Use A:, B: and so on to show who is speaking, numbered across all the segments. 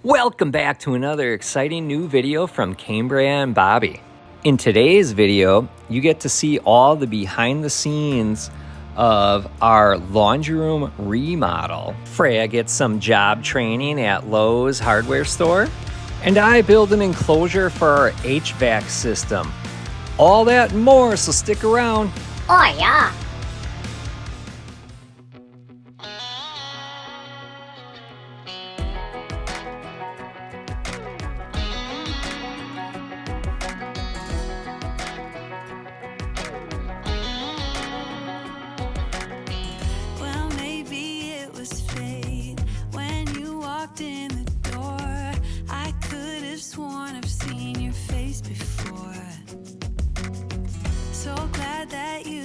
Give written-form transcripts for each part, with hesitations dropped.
A: Welcome back to another exciting new video from Cambriea and Bobby. In today's video, you get to see all the behind the scenes of our laundry room remodel. Freya gets some job training at Lowe's hardware store, and I build an enclosure for our HVAC system. All that and more, so stick around.
B: Oh yeah.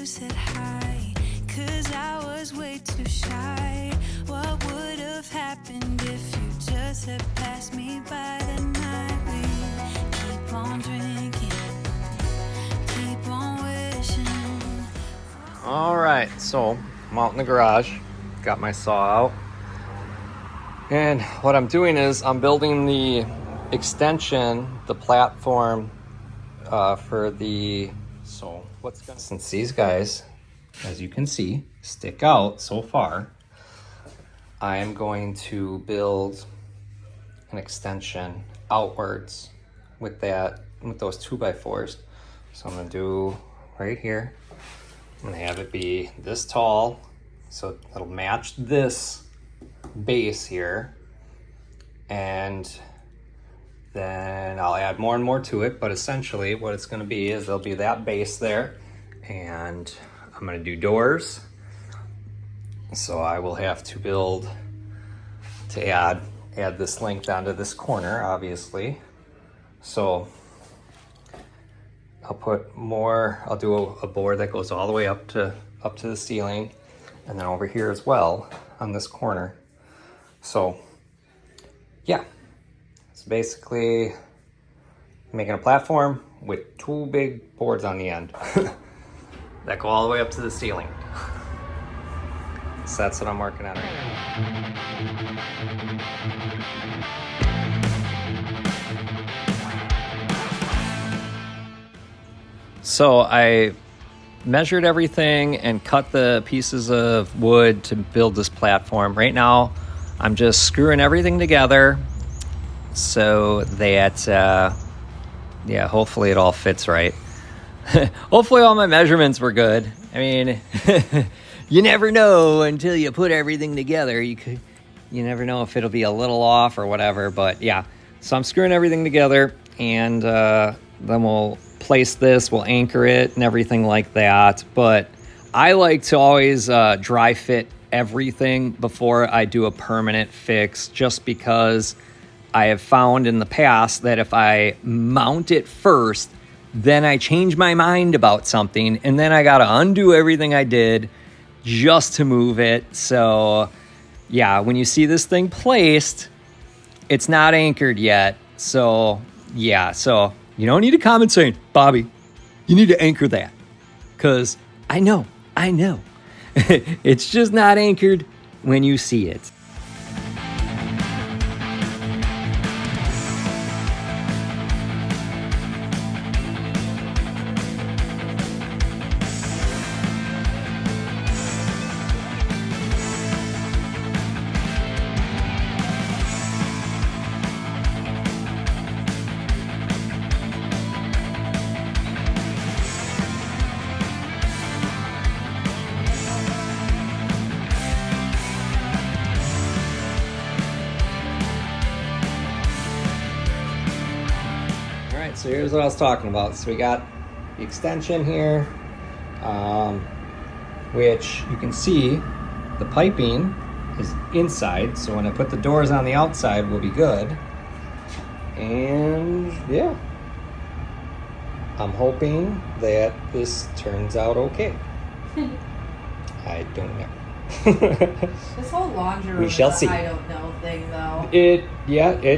C: Said hi, 'cause I was way too shy. What would have happened if you just had passed me by the night? We keep on drinking, keep on wishing.
A: All right, so I'm out in the garage, got my saw out, and what I'm doing is I'm building the extension, the platform for the, since these guys, as you can see, stick out so far, I am going to build an extension outwards with those 2x4s. So I'm gonna do right here, I'm gonna have it be this tall, so it'll match this base here, and then I'll add more and more to it, but essentially what it's gonna be is there'll be that base there, and I'm gonna do doors. So I will have to build to add this length onto this corner, obviously. So I'll do a board that goes all the way up to the ceiling, and then over here as well on this corner. So yeah. Basically making a platform with two big boards on the end that go all the way up to the ceiling. So that's what I'm working on right now. So I measured everything and cut the pieces of wood to build this platform. Right now I'm just screwing everything together so that, hopefully it all fits right. Hopefully all my measurements were good. I mean, you never know until you put everything together. You never know if it'll be a little off or whatever, but yeah. So I'm screwing everything together, and then we'll place this, we'll anchor it and everything like that. But I like to always dry fit everything before I do a permanent fix, just because I have found in the past that if I mount it first, then I change my mind about something, and then I gotta undo everything I did just to move it. So yeah, when you see this thing placed, it's not anchored yet. So yeah, so you don't need to comment saying, Bobby, you need to anchor that. 'Cause I know. It's just not anchored when you see it. So here's what I was talking about. So we got the extension here, which you can see the piping is inside. So when I put the doors on the outside, we'll be good. And yeah, I'm hoping that this turns out okay. I don't know.
D: This whole laundry room
A: we shall
D: is
A: see.
D: I don't know thing though.
A: It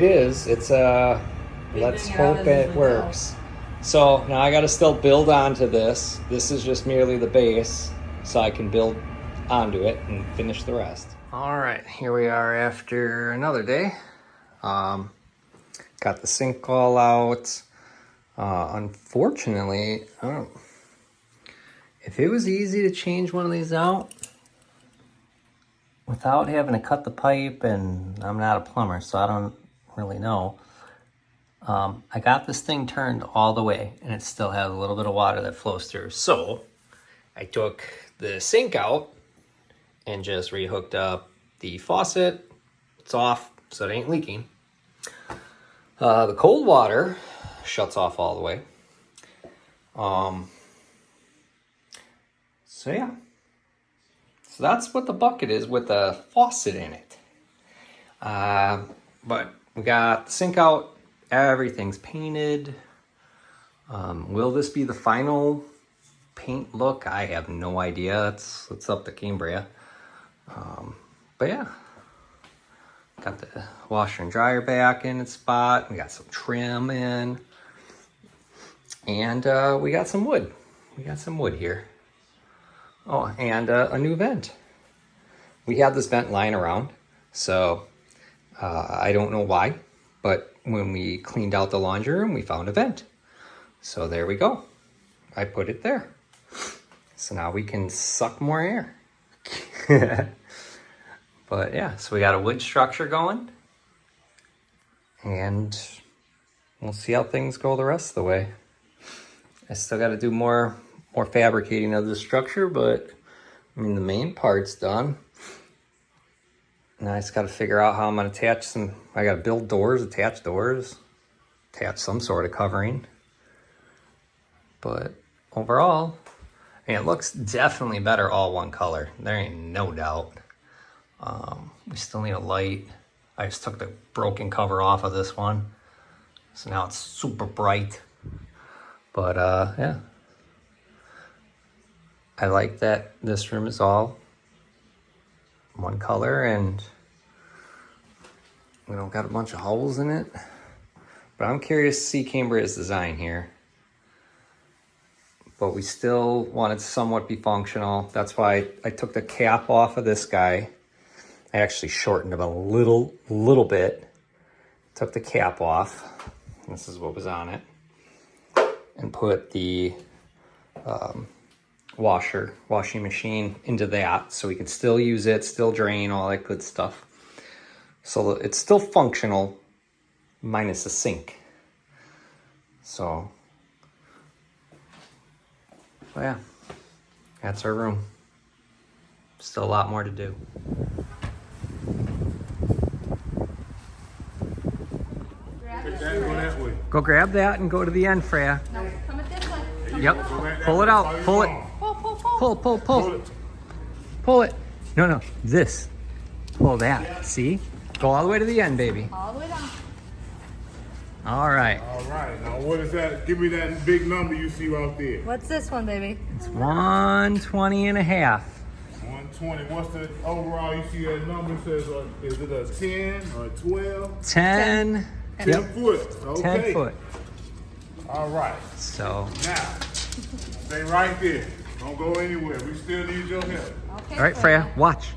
A: is. It's let's hope it works. So now I got to still build onto this. This is just merely the base, so I can build onto it and finish the rest. All right, here we are after another day. Got the sink all out. Unfortunately, I don't. If it was easy to change one of these out without having to cut the pipe, and I'm not a plumber, so I don't really know. I got this thing turned all the way, and it still has a little bit of water that flows through. So I took the sink out and just rehooked up the faucet. It's off, so it ain't leaking. The cold water shuts off all the way. So yeah. So that's what the bucket is with the faucet in it. But we got the sink out. Everything's painted. Will this be the final paint look? I have no idea. It's up to Cambriea. But yeah. Got the washer and dryer back in its spot. We got some trim in. And we got some wood. We got some wood here. Oh, and a new vent. We had this vent lying around, so I don't know why, but when we cleaned out the laundry room, we found a vent. So there we go. I put it there. So now we can suck more air. But yeah, so we got a wood structure going. And we'll see how things go the rest of the way. I still got to do more fabricating of the structure, but I mean, the main part's done. Now I just got to figure out how I'm going to attach some. I got to build doors, attach some sort of covering. But overall, I mean, it looks definitely better all one color. There ain't no doubt. We still need a light. I just took the broken cover off of this one, so now it's super bright. But yeah, I like that this room is all one color and we don't got a bunch of holes in it. But I'm curious to see Cambria's design here. But we still want it to somewhat be functional. That's why I took the cap off of this guy. I actually shortened him a little bit. Took the cap off. This is what was on it. And put the washing machine into that, so we can still use it, still drain, all that good stuff. So it's still functional, minus the sink. So, well, yeah, that's our room. Still a lot more to do. Go grab that and go to the end, Freya.
D: No, come it this way.
A: Yep. Pull it out. Pull it. Pull. Pull it. No. This. Pull that. See? Go all the way to the end, baby.
D: All the way down.
B: All right. Now what is that? Give me that big number you see right there.
D: What's this one, baby?
A: It's 120 and a half.
B: 120. What's the overall? You see that number says, is it a 10 or a 12?
A: 10.
B: 10
A: Yep.
B: foot. Okay.
A: 10 foot.
B: All right.
A: So.
B: Now, stay right there. Don't go anywhere. We still need your help.
D: Okay.
A: All right, Freya, watch.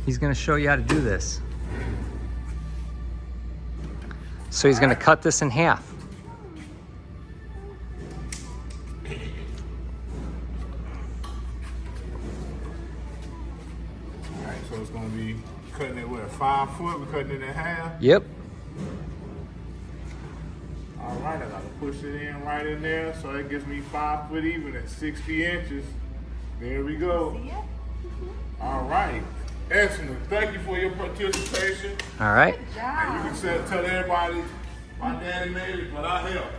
A: He's going to show you how to do this. So he's going to cut this in half.
B: All right, so it's going to be cutting it with 5 foot. We're cutting it in half.
A: Yep.
B: All right, I got to push it in right in there. So that gives me 5 foot even at 60 inches. There we go.
D: See ya?
B: All right. Excellent. Thank you for your participation.
A: All right.
B: And you can tell everybody my daddy made it, but I helped.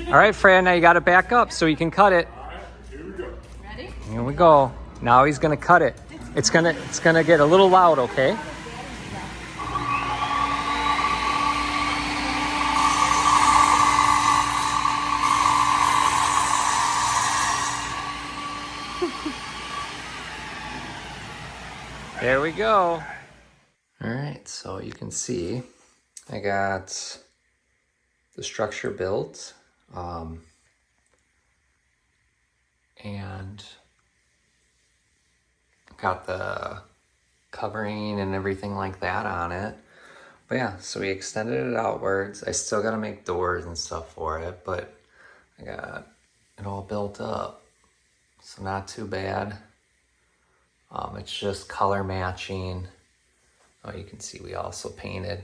A: All right, Freya, now you got to back up so you can cut it.
B: All right, here we go.
D: Ready?
A: Here we go. Now he's going to cut it. It's going to get a little loud, okay? There we go. All right, so you can see I got the structure built, and got the covering and everything like that on it. But yeah, so we extended it outwards. I still got to make doors and stuff for it, but I got it all built up. So not too bad. It's just color matching. Oh, you can see we also painted,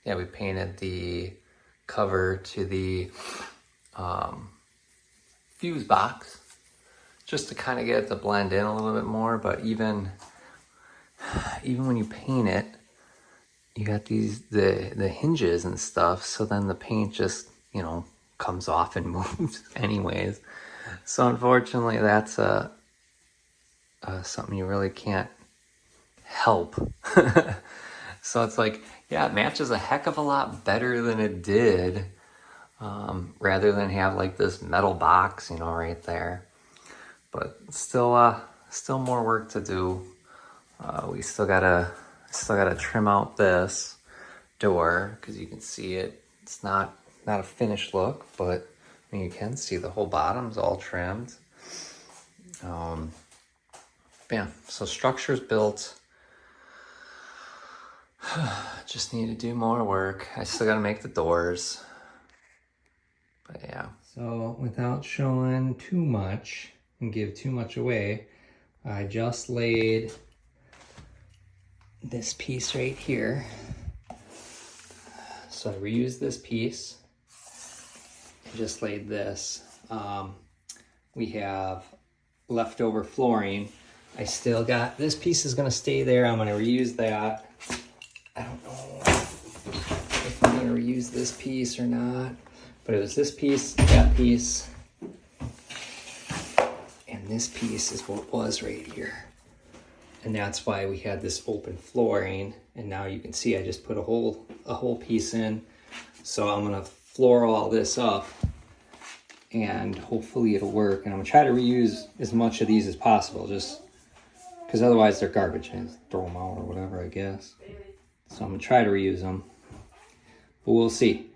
A: we painted the cover to the fuse box just to kind of get it to blend in a little bit more. But even when you paint it, you got the hinges and stuff, so then the paint just, you know, comes off and moves anyways. So unfortunately, that's something you really can't help. So it's like, yeah, it matches a heck of a lot better than it did, rather than have like this metal box, you know, right there. But still more work to do. We still gotta trim out this door, because you can see it's not a finished look, but I mean, you can see the whole bottom's all trimmed. Yeah, so structure's built. Just need to do more work. I still gotta make the doors. But yeah. So without showing too much and give too much away, I just laid this piece right here. So I reused this piece. I just laid this. We have leftover flooring. I still got, this piece is gonna stay there. I'm gonna reuse that. I don't know if I'm gonna reuse this piece or not, but it was this piece, that piece, and this piece is what was right here. And that's why we had this open flooring. And now you can see I just put a whole piece in. So I'm gonna floor all this up and hopefully it'll work. And I'm gonna try to reuse as much of these as possible, just because otherwise they're garbage and throw them out or whatever, I guess. So I'm gonna try to reuse them, but we'll see.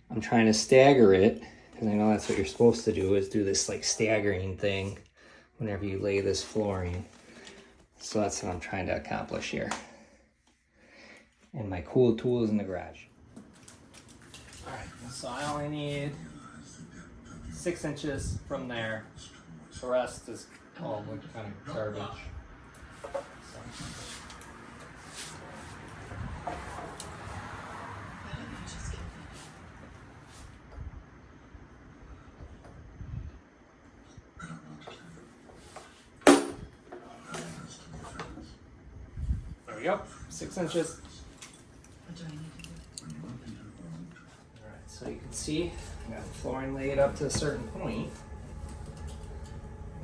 A: I'm trying to stagger it, because I know that's what you're supposed to do, is do this like staggering thing whenever you lay this flooring. So that's what I'm trying to accomplish here. And my cool tools in the garage. All right, so I only need 6 inches from there. The rest is all like kind of garbage. So. There we go, 6 inches. Alright, so you can see I got the flooring laid up to a certain point.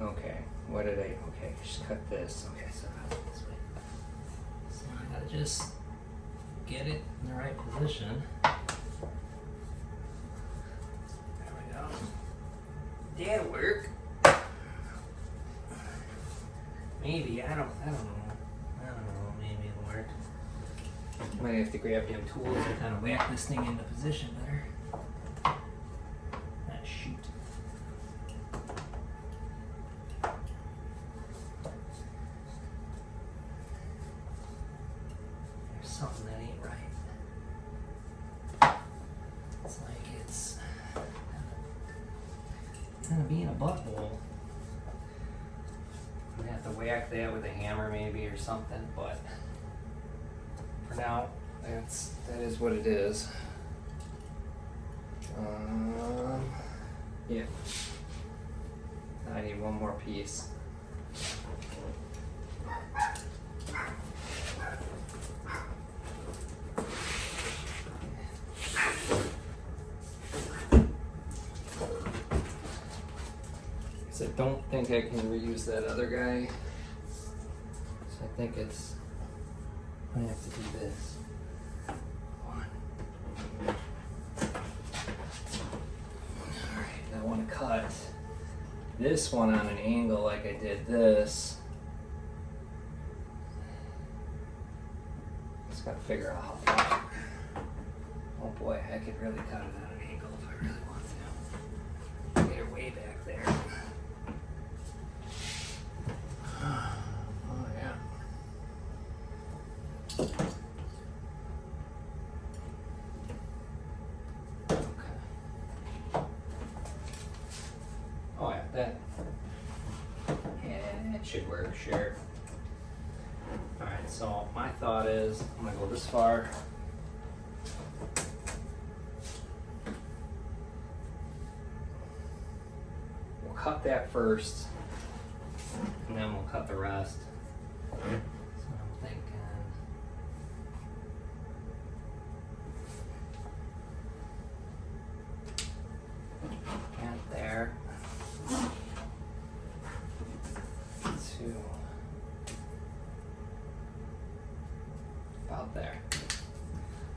A: Okay, just cut this. Okay, so cut it this way. So I gotta just get it in the right position. There we go. That'll work. Maybe, I don't know. Maybe it'll work. Might have to grab them tools and kind of whack this thing into position better. Ah, shoot. There's something that ain't right. It's like it's kind of being a butthole. I'm gonna have to whack that with a hammer maybe or something, but for now, that is what it is. Yeah. Now I need one more piece. I don't think I can reuse that other guy, so I think I have to do this. Alright, I want to cut this one on an angle like I did this. Just gotta figure out how far. Oh boy, I could really cut it on an angle if I really want to. Get her way back there. Oh yeah. share. Alright, so my thought is I'm gonna go this far. We'll cut that first, and then we'll cut the rest. So I'm thinking and there. 2. About there.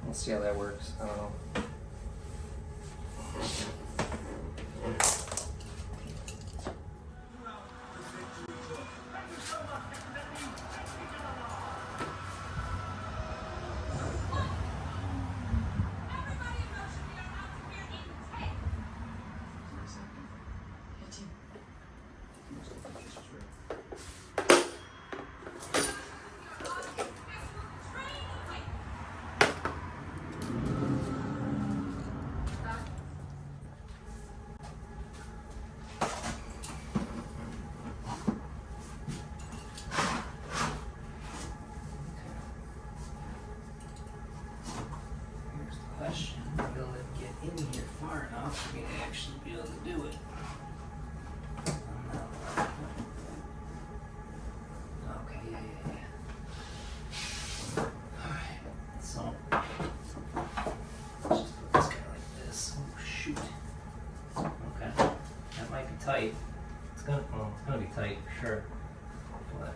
A: We'll see how that works. I don't know. Question, will it get in here far enough for me to actually be able to do it? Okay, yeah. Alright, so let's just put this guy like this. Oh shoot. Okay, that might be tight. It's gonna be tight for sure. But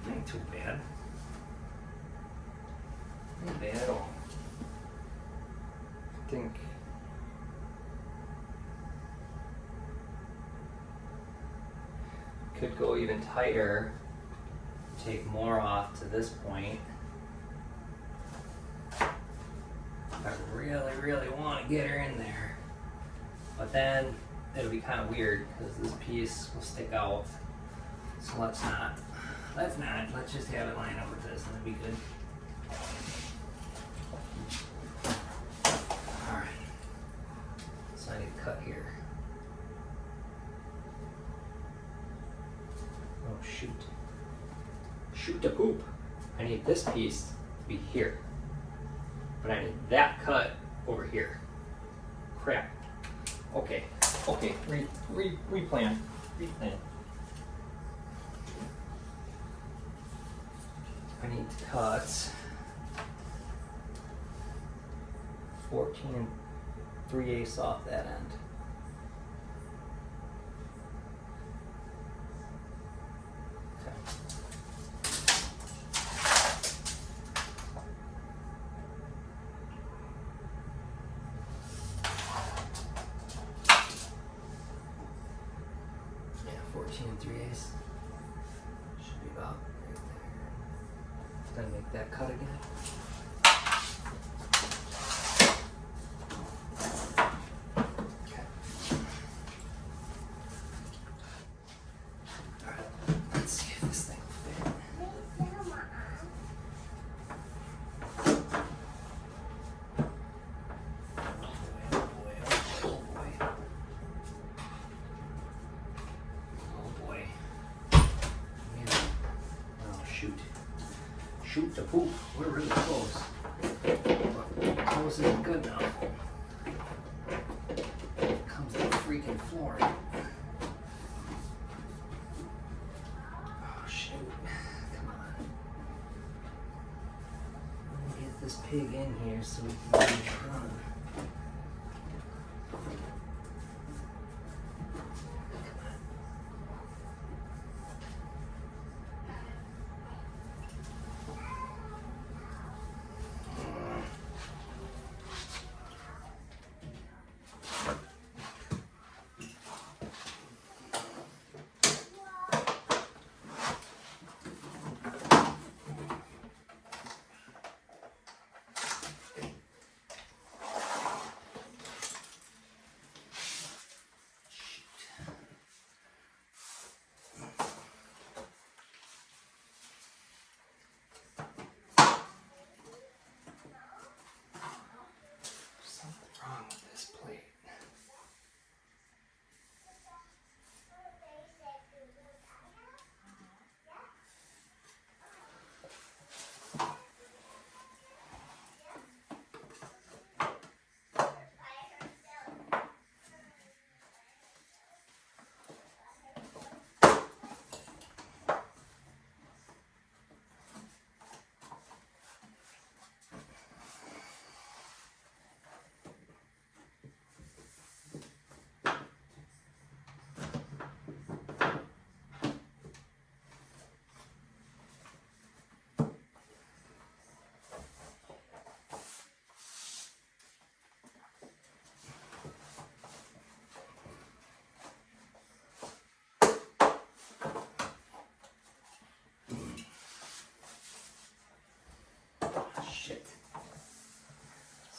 A: yeah, ain't too bad. Not bad at all. I think could go even tighter, take more off to this point. I really want to get her in there. But then it'll be kind of weird because this piece will stick out. So let's not. Let's just have it line up with this and it'll be good. Alright. So I need to cut here. Oh shoot. Shoot the poop. I need this piece to be here. But I need that cut over here. Crap. Okay. Replan. I need to cut 14 3/8 off that end. Okay. Yeah, 14 3/8 should be about right there. Then make that cut again. Shoot the poop. We're really close. But close isn't good enough. Comes to the freaking floor. Oh shoot. Come on. Let me get this pig in here so we can get it run.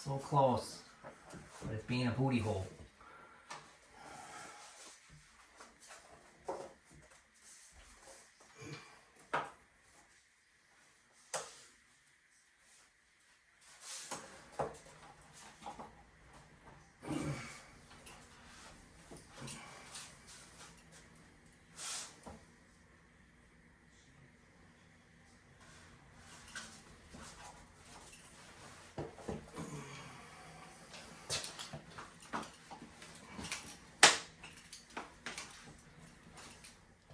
A: So close, but it's being a booty hole.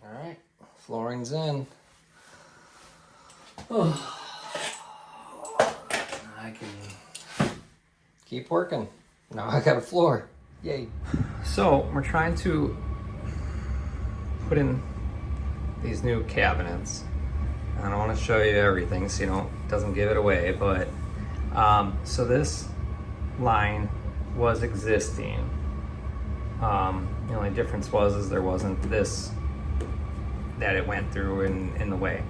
A: Alright, flooring's in. Oh. I can keep working. Now I got a floor. Yay. So we're trying to put in these new cabinets. I don't want to show you everything so you doesn't give it away, but so this line was existing. The only difference was there wasn't this that it went through in the way.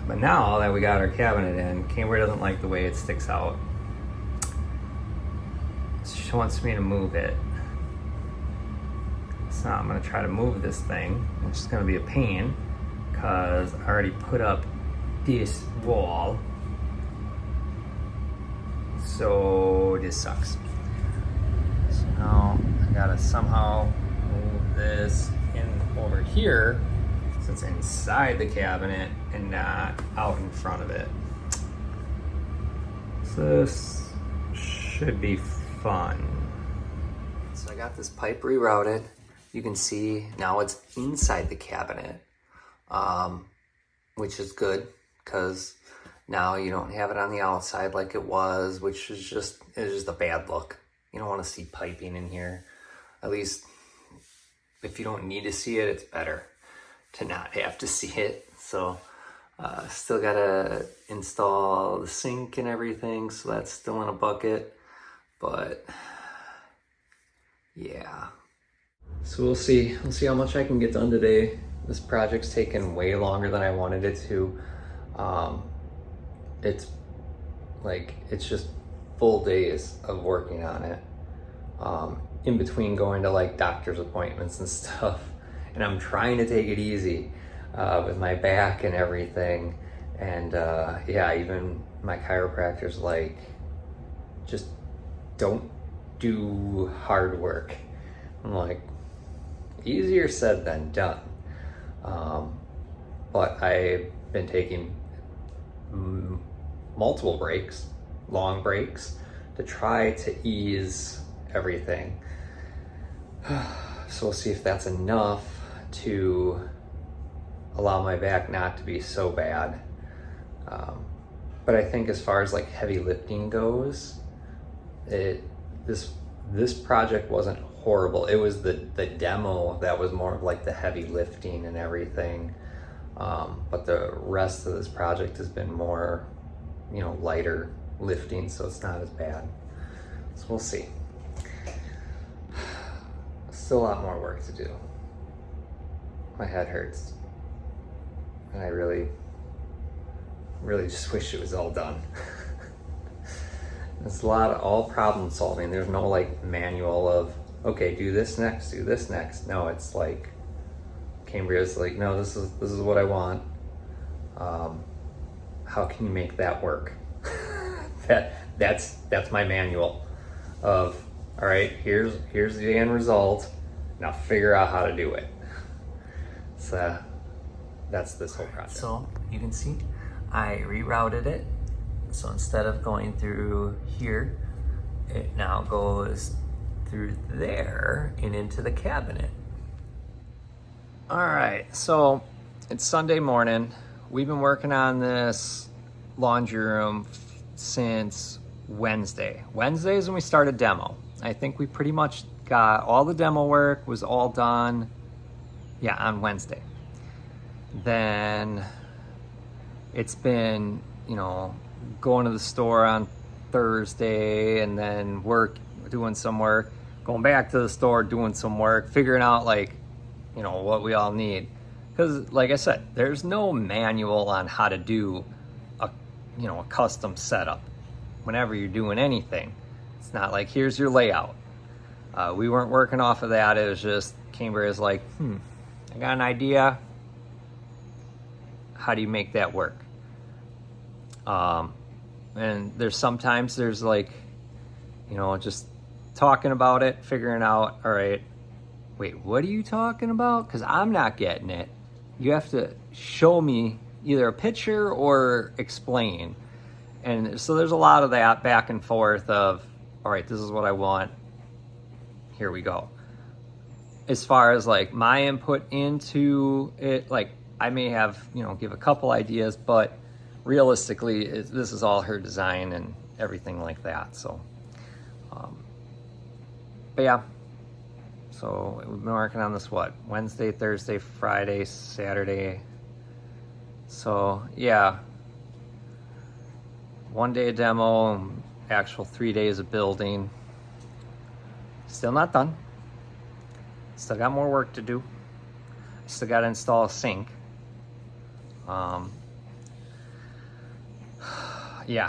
A: But now that we got our cabinet in, Cambriea doesn't like the way it sticks out. She wants me to move it. So I'm gonna try to move this thing, which is gonna be a pain because I already put up this wall. So this sucks. So now I gotta somehow move this in over here so it's inside the cabinet and not out in front of it. So this should be fun. So I got this pipe rerouted. You can see now it's inside the cabinet, which is good because now you don't have it on the outside like it was, which is just a bad look. You don't want to see piping in here. At least if you don't need to see it, it's better to not have to see it. So still gotta install the sink and everything, so that's still in a bucket, but yeah. So we'll see how much I can get done today. This project's taken way longer than I wanted it to. It's just full days of working on it. In between going to like doctor's appointments and stuff. And I'm trying to take it easy with my back and everything. And yeah, even my chiropractor's like, just don't do hard work. I'm like, easier said than done. But I've been taking multiple breaks, long breaks, to try to ease everything. So we'll see if that's enough to allow my back not to be so bad. But I think as far as like heavy lifting goes, this project wasn't horrible. It was the demo that was more of like the heavy lifting and everything. But the rest of this project has been more, lighter lifting, so it's not as bad. So we'll see. Still a lot more work to do. My head hurts. And I really just wish it was all done. It's a lot of all problem solving. There's no like manual of, okay, do this next, do this next. No, it's like, Cambria's like, no, this is what I want. How can you make that work? That's my manual of, all right, here's the end result. Now figure out how to do it. So that's this whole process. So you can see I rerouted it. So instead of going through here, it now goes through there and into the cabinet. All right, so it's Sunday morning. We've been working on this laundry room since Wednesday. Wednesday is when we started demo. I think we pretty much got all the demo work was all done, yeah, on Wednesday. Then it's been, going to the store on Thursday and then doing some work, going back to the store, doing some work, figuring out what we all need. Because like I said, there's no manual on how to do a custom setup. whenever you're doing anything. It's not like, here's your layout. We weren't working off of that. It was just, Cambria is like, I got an idea. How do you make that work? And sometimes there's like, just talking about it, figuring out, all right, wait, what are you talking about? Because I'm not getting it. You have to show me either a picture or explain. And so there's a lot of that back and forth of, all right, this is what I want. Here we go. As far as like my input into it, like I may have, give a couple ideas, but realistically, this is all her design and everything like that. So, but yeah. So we've been working on this, Wednesday, Thursday, Friday, Saturday. So yeah, 1 day of demo, actual 3 days of building. Still not done. Still got more work to do. Still got to install a sink. Yeah.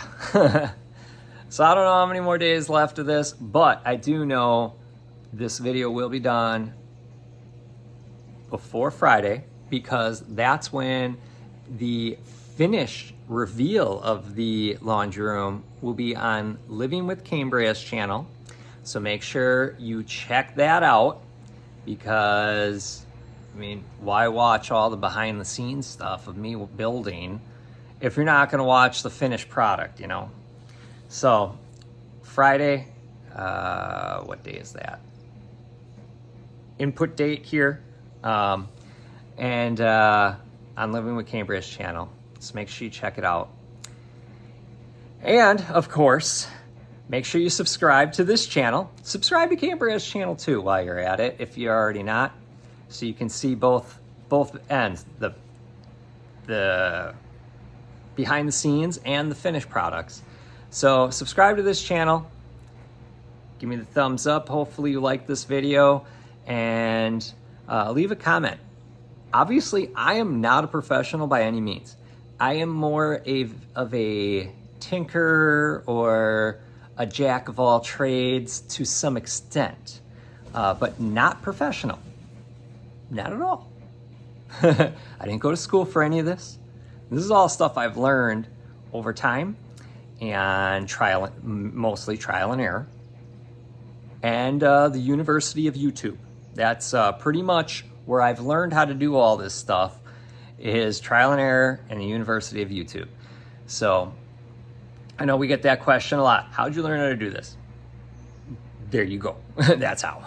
A: So I don't know how many more days left of this, but I do know this video will be done before Friday, because that's when the finished reveal of the laundry room will be on Living with Cambria's channel. So make sure you check that out, because why watch all the behind the scenes stuff of me building if you're not going to watch the finished product, So Friday, what day is that? Input date here, and on Living with Cambria's channel. So make sure you check it out. And of course, make sure you subscribe to this channel. Subscribe to Cambria's channel too while you're at it, if you're already not, so you can see both ends, the behind the scenes and the finished products. So subscribe to this channel. Give me the thumbs up. Hopefully you like this video, and leave a comment. Obviously, I am not a professional by any means. I am more of a tinker or a jack of all trades to some extent, but not professional. Not at all. I didn't go to school for any of this. This is all stuff I've learned over time and mostly trial and error. And the University of YouTube. That's pretty much where I've learned how to do all this stuff, is trial and error and the University of YouTube. So I know we get that question a lot. How'd you learn how to do this? There you go. That's how.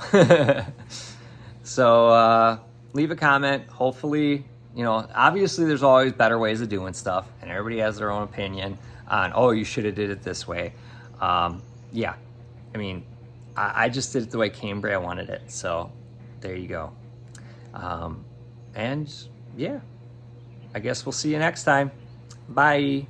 A: So leave a comment. Hopefully, obviously there's always better ways of doing stuff, and everybody has their own opinion on, oh, you should have did it this way. Yeah, I just did it the way Cambriea wanted it. So there you go. And yeah, I guess we'll see you next time. Bye.